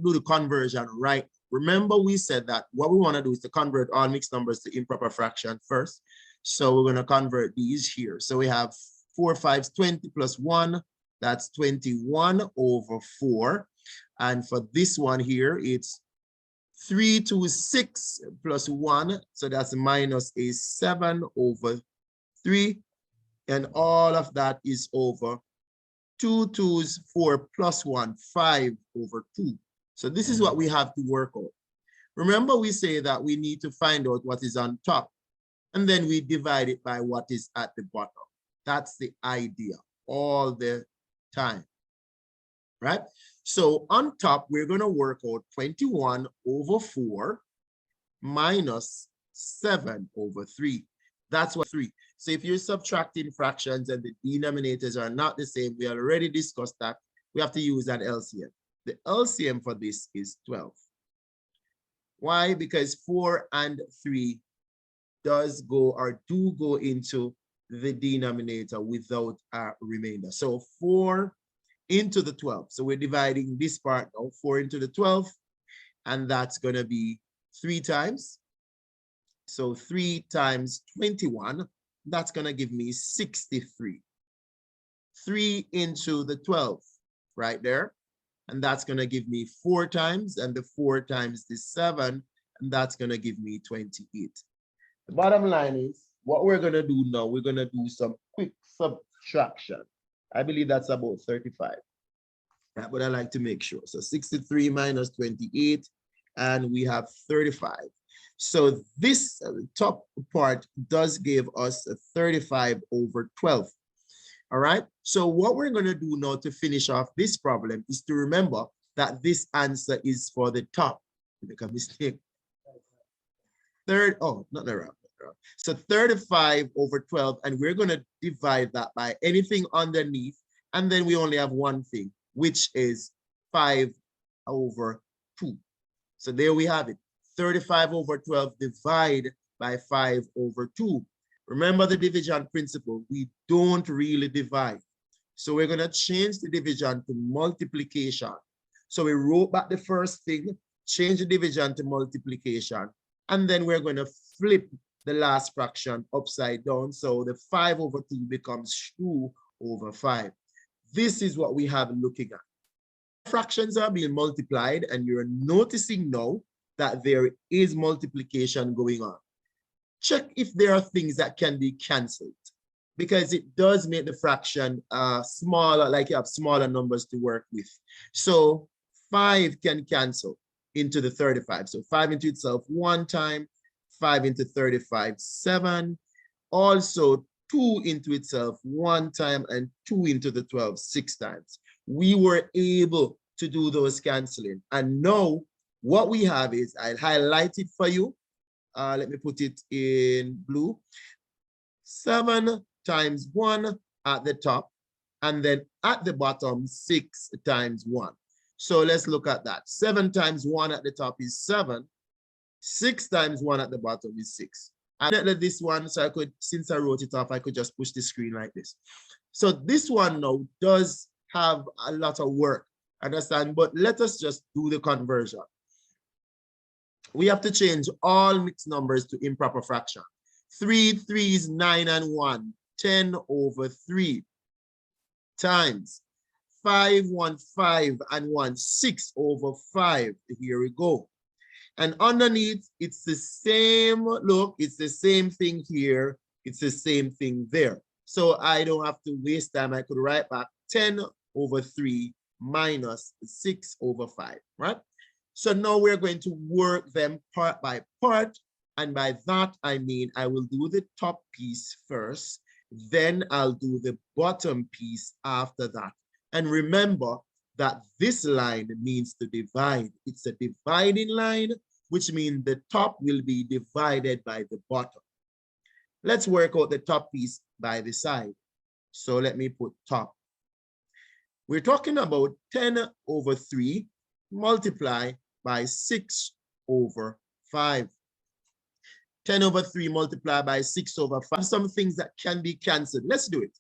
do the conversion right. Remember, we said that what we want to do is to convert all mixed numbers to improper fraction first. So we're going to convert these here. So we have 4 5s, 20 plus 1. That's 21 over 4. And for this one here, it's 3 to 6 plus 1. So that's minus a 7 over 3. And all of that is over 2 2's 4 plus 1, 5 over 2. So this is what we have to work out. Remember, we say that we need to find out what is on top, and then we divide it by what is at the bottom. That's the idea all the time, right? So on top, we're going to work out 21 over 4 minus 7 over 3. That's what 3. So if you're subtracting fractions and the denominators are not the same, we already discussed that, we have to use an LCM. The LCM for this is 12. Why? Because 4 and 3 does go or do go into the denominator without a remainder. So 4 into the 12. So we're dividing this part now, 4 into the 12, and that's going to be 3 times. So 3 times 21, that's going to give me 63. 3 into the 12, right there. And that's going to give me 4 times, and the 4 times the 7, and that's going to give me 28. The bottom line is, what we're going to do now, we're going to do some quick subtraction. I believe that's about 35. Right, but I like to make sure. So 63 minus 28, and we have 35. So this top part does give us a 35 over 12. All right. So what we're going to do now to finish off this problem is to remember that this answer is for the top. Make a mistake. So 35 over 12, and we're going to divide that by anything underneath, and then we only have one thing, which is 5 over 2. So there we have it. 35 over 12 divide by 5 over 2. Remember the division principle, we don't really divide. So we're going to change the division to multiplication. So we wrote back the first thing, change the division to multiplication, and then we're going to flip the last fraction upside down. So the 5 over 2 becomes 2 over 5. This is what we have looking at. Fractions are being multiplied, and you're noticing now that there is multiplication going on. Check if there are things that can be canceled, because it does make the fraction smaller, like you have smaller numbers to work with. So 5 can cancel into the 35. So 5 into itself 1 time, 5 into 35, 7. Also 2 into itself 1 time, and 2 into the 12, 6 times. We were able to do those canceling. And now what we have is, I'll highlight it for you. Let me put it in blue. 7 times 1 at the top, and then at the bottom 6 times 1. So let's look at that. 7 times 1 at the top is 7. 6 times 1 at the bottom is 6. I did this one, so I could, since I wrote it off, I could just push the screen like this. So this one now does have a lot of work, understand? But let us just do the conversion. We have to change all mixed numbers to improper fraction. 3 3's 9 and 1, 10 over 3 times 5 1 5 and 1, 6 over 5. Here we go. And underneath, it's the same look, it's the same thing here, it's the same thing there. So I don't have to waste time. I could write back 10 over 3 minus 6 over 5, right? So now we're going to work them part by part. And by that, I mean, I will do the top piece first, then I'll do the bottom piece after that. And remember that this line means to divide. It's a dividing line, which means the top will be divided by the bottom. Let's work out the top piece by the side. So let me put top. We're talking about 10 over 3 multiply by 6 over 5. 10 over 3 multiplied by 6 over 5. Some things that can be canceled. Let's do it.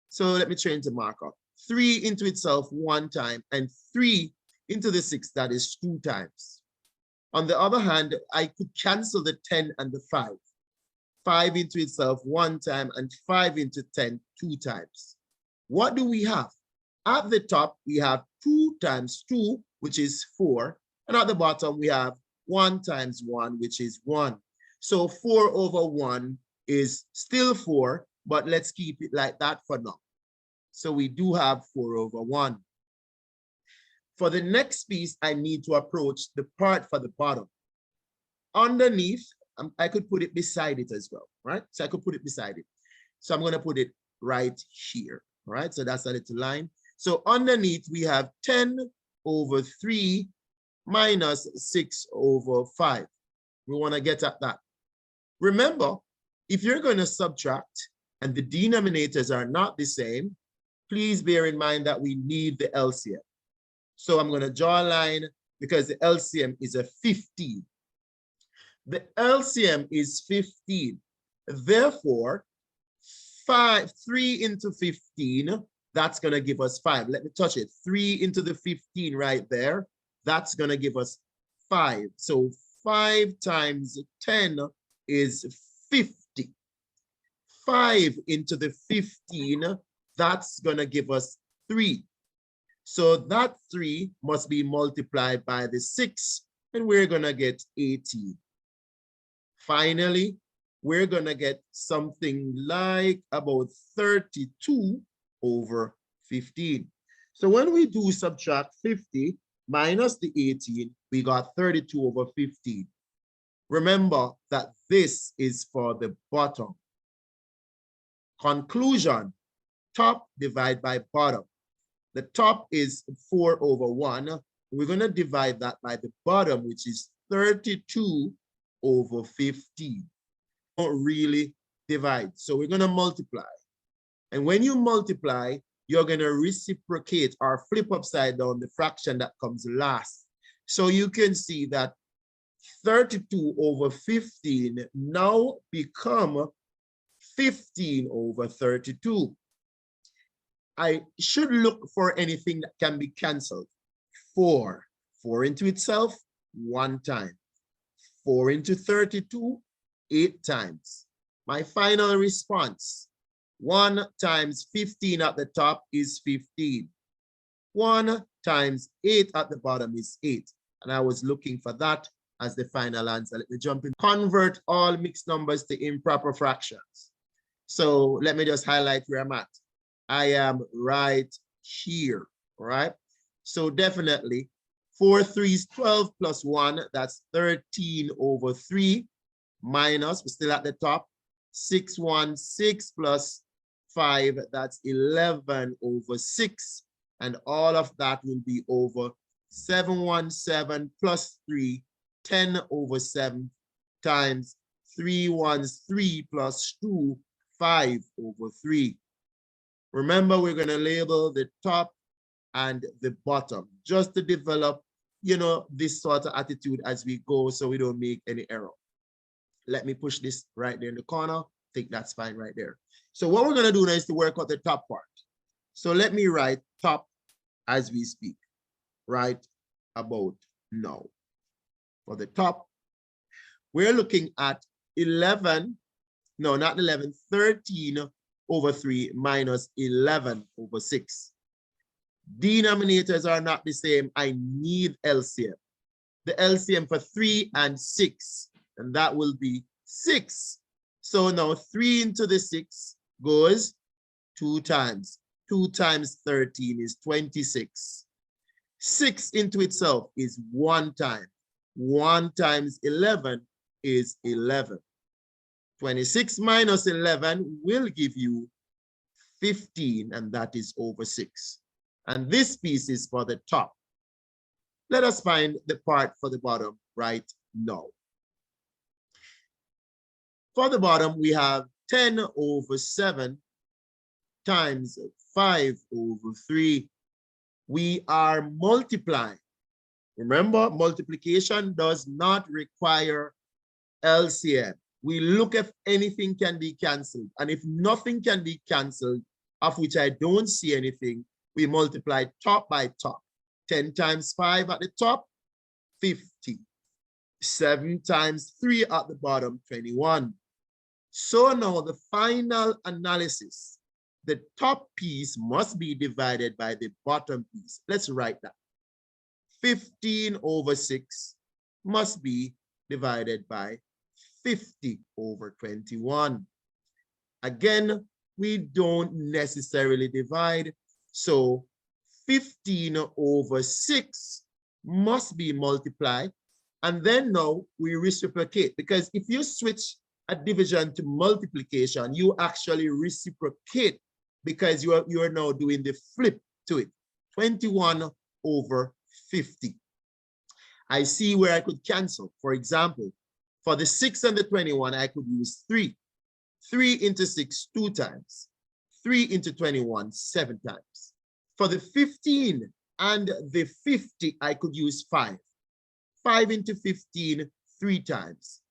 So let me change the marker. 3 into itself 1 time, and 3 into the 6, that is 2 times. On the other hand, I could cancel the 10 and the 5. 5 into itself 1 time and 5 into 10 2 times. What do we have? At the top, we have 2 times 2, which is 4. And at the bottom, we have 1 times 1, which is 1. So 4 over 1 is still 4, but let's keep it like that for now. So we do have 4 over 1. For the next piece, I need to approach the part for the bottom. Underneath, I could put it beside it as well, right? So I could put it beside it. So I'm going to put it right here, right? So that's a little line. So underneath, we have 10 over 3 minus 6 over 5. We want to get at that. Remember, if you're going to subtract and the denominators are not the same, please bear in mind that we need the LCM. So I'm going to draw a line because the LCM is a 15. The LCM is 15. Therefore, 3 into 15, that's going to give us 5. Let me touch it. 3 into the 15 right there, that's going to give us 5. So 5 times 10 is 50. 5 into the 15, that's going to give us 3. So that 3 must be multiplied by the 6, and we're going to get 18. Finally, we're going to get something like about 32 over 15. So when we do subtract 50 minus the 18, we got 32 over 15. Remember that this is for the bottom. Conclusion, top divide by bottom. The top is 4 over 1. We're going to divide that by the bottom, which is 32 over 15. Don't really divide. So we're going to multiply. And when you multiply, you're going to reciprocate or flip upside down the fraction that comes last. So you can see that 32 over 15 now become 15 over 32. I should look for anything that can be canceled. 4 into itself, 1 time. 4 into 32, 8 times. My final response, 1 times 15 at the top is 15. 1 times 8 at the bottom is 8. And I was looking for that as the final answer. Let me jump in. Convert all mixed numbers to improper fractions. So let me just highlight where I'm at. I am right here, all right? So definitely 4 3s 12 plus 1, that's 13 over 3 minus, we're still at the top, 6 1 6 plus 5, that's 11 over 6, and all of that will be over 7 1 7 plus 3, 10 over 7 times 3 1s 3 plus 2, 5 over 3. Remember, we're going to label the top and the bottom just to develop, you know, this sort of attitude as we go so we don't make any error. Let me push this right there in the corner. I think that's fine right there. So what we're going to do now is to work out the top part. So let me write top as we speak, right about now. For the top, we're looking at 11, no, not 11, 13 over 3 minus 11 over 6. Denominators are not the same. I need LCM. The LCM for 3 and 6, and that will be 6. So now 3 into the 6 goes 2 times. 2 times 13 is 26. 6 into itself is 1 time. 1 times 11 is 11. 26 minus 11 will give you 15, and that is over 6. And this piece is for the top. Let us find the part for the bottom right now. For the bottom, we have 10 over 7 times 5 over 3. We are multiplying. Remember, multiplication does not require LCM. We look if anything can be canceled. And if nothing can be canceled, of which I don't see anything, we multiply top by top. 10 times 5 at the top, 50. 7 times 3 at the bottom, 21. So now the final analysis, the top piece must be divided by the bottom piece. Let's write that. 15 over 6 must be divided by 50 over 21. Again, we don't necessarily divide, so 15 over 6 must be multiplied, and then now we reciprocate, because if you switch a division to multiplication, you actually reciprocate because you are now doing the flip to it. 21 over 50. I see where I could cancel. For example, for the 6 and the 21, I could use 3. 3 into 6, 2 times. 3 into 21, 7 times. For the 15 and the 50, I could use 5. 5 into 15, 3 times.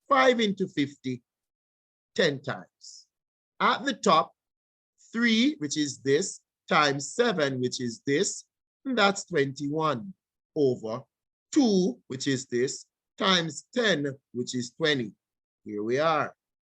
5 into 50, 10 times. At the top, 3, which is this, times 7, which is this, and that's 21 over 2, which is this, times 10, which is 20. Here we are.